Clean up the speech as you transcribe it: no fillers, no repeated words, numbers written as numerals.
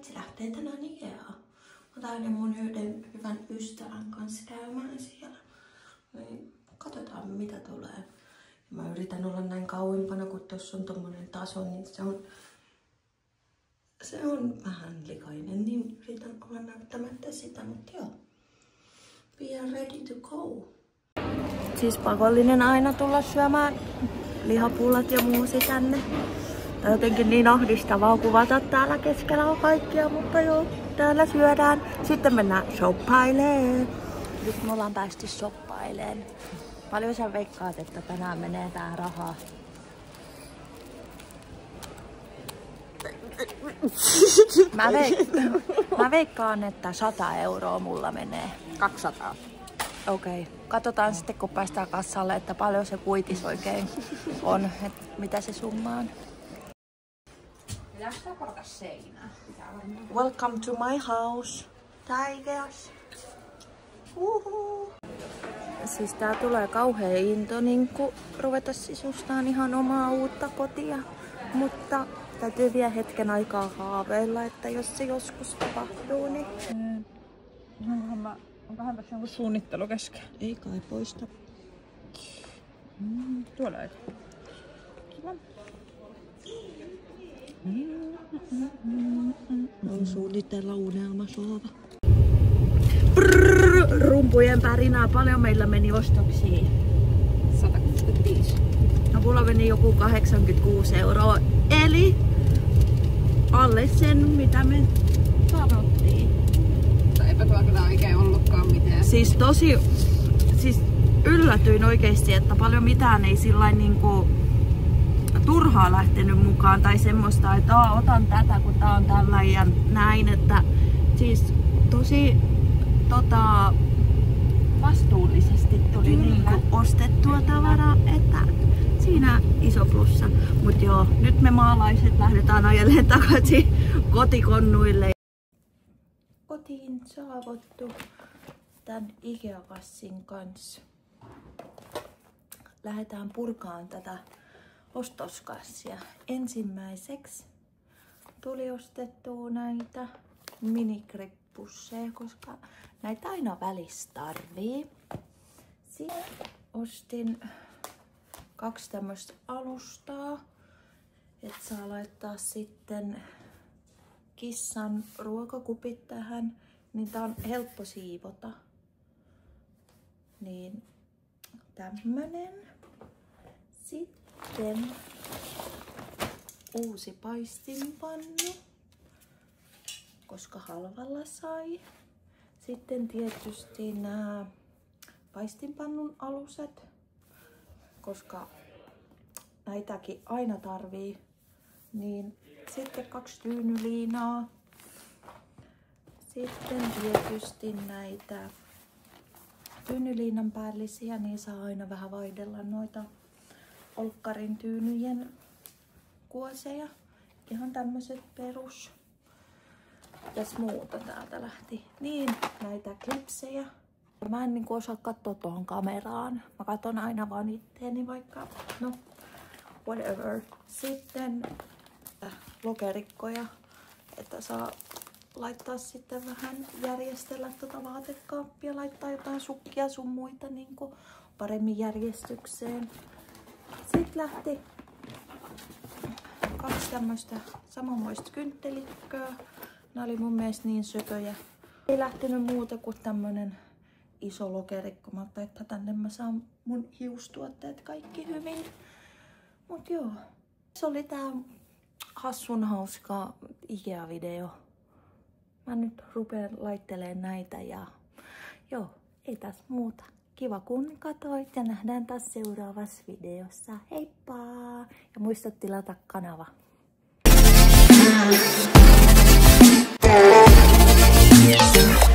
Veitsi lähtee tänään Ikeaan. Mä taidin mun yhden hyvän ystävän kanssa käymään siellä. Niin katsotaan mitä tulee. Mä yritän olla näin kauimpana, kun tuossa on tommonen taso, niin se on vähän likainen, niin yritän olla näyttämättä sitä, mutta joo. Be ready to go. Siis pakollinen aina tulla syömään lihapullat ja muusi tänne. Tää on jotenkin niin ahdistavaa kuvata täällä keskellä on kaikkia, mutta joo, täällä syödään. Sitten mennään shoppailemaan. Nyt me ollaan päästy shoppailemaan. Paljon sä veikkaat, että tänään menee tää rahaa? Mä veikkaan, että 100 euroa mulla menee. 200. Okei. Katsotaan sitten, kun päästään kassalle, että paljon se kuitis oikein on, että mitä se summa on. Pitääkö sitä korata seinää? Welcome to my house. Tigers. Siis tää tulee kauhea into niinku ruveta sisustaan ihan omaa uutta kotia. Mutta täytyy vielä hetken aikaa haaveilla, että jos se joskus tapahtuu, niin... Onkohan tässä joku suunnittelu kesken? Ei kai poista. Tuolla ei. Kiva. On suunnitella unelmasoova. Rumpujen pärinää. Paljon meillä meni ostoksiin? 165. No mulla meni joku 86 euroa. Eli alle sen, mitä me sanottiin. Eipä tuolla kyllä oikein ollutkaan mitään. Siis yllätyin oikeesti, että paljon mitään ei sillain niinku turhaa lähtenyt mukaan tai semmoista, että otan tätä kun tää on tällä ja näin, että siis tosi vastuullisesti tuli niinku ostettua tavaraa, että siinä iso plussa. Mut joo, nyt me maalaiset lähdetään ajelemaan takaisin kotikonnuille. Kotiin saavuttu tän Ikea-kassin kanssa. Lähdetään purkaan tätä ostoskassia. Ensimmäiseksi tuli ostettua näitä minikrepusseja, koska näitä aina välissä tarvii. Sitten ostin 2 tämmöistä alustaa, että saa laittaa sitten kissan ruokakupit tähän, niin tää on helppo siivota. Niin tämmönen. Sitten uusi paistinpannu, koska halvalla sai. Sitten tietysti nämä paistinpannun aluset, koska näitäkin aina tarvii. Niin sitten 2 tyynyliinaa. Sitten tietysti näitä tyynyliinan päällisiä, niin saa aina vähän vaihdella noita olkkarin tyynyjen kuoseja. Ihan tämmöset perus. Mitäs muuta täältä lähti? Niin, näitä klipsejä. Mä en niinku osaa katsoa tuohon kameraan. Mä katon aina vaan itteeni vaikka, no whatever. Sitten lokerikkoja, että saa laittaa sitten vähän järjestellä tuota vaatekaappia, laittaa jotain sukkia sun muita niin kuin paremmin järjestykseen. Sitten lähti 2 tämmöistä samanmoista kynttelikköä. Nämä oli mun mielestä niin söpöjä. Ei lähtenyt muuta kuin tämmönen iso lokerikko, mutta että tänne mä saan mun hiustuotteet kaikki hyvin. Mut joo, se oli tää hassun hauska Ikea-video. Mä nyt rupean laittelemaan näitä ja joo, ei tässä muuta. Kiva kun katsoit ja nähdään taas seuraavassa videossa. Heippa! Ja muista tilata kanava. Yes.